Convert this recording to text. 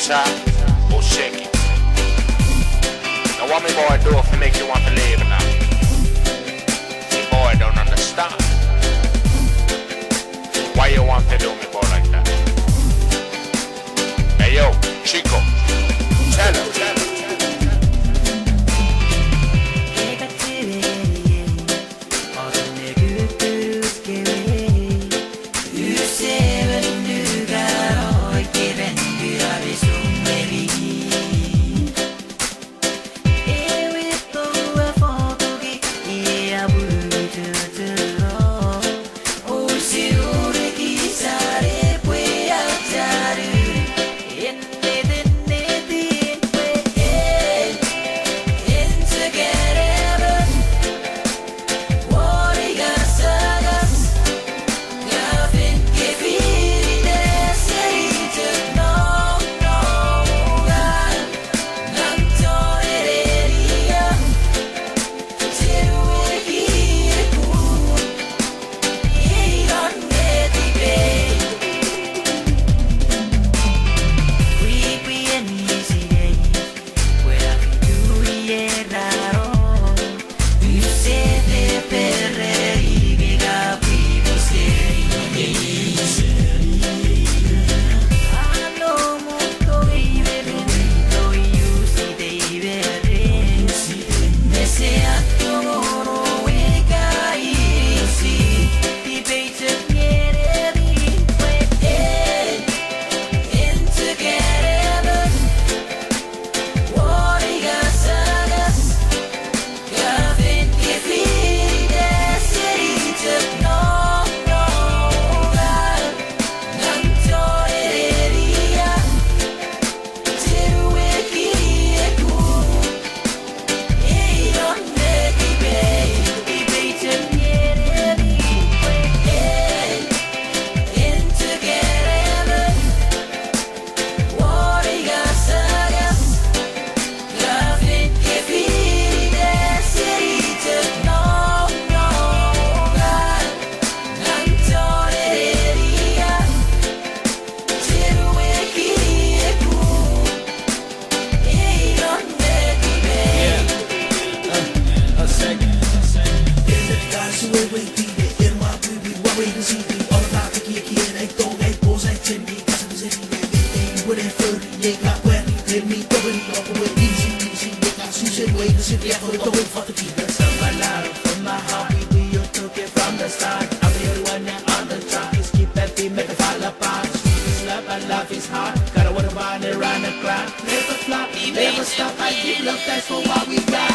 Chok or shake it. Now what me boy do if he make you want to leave now? The boy don't understand. Why you want to do me boy like that? Hey yo, Chico, tell him. Love is hard, gotta wanna run around the clock. Never flop, never stop. I give love, that's for why we ride.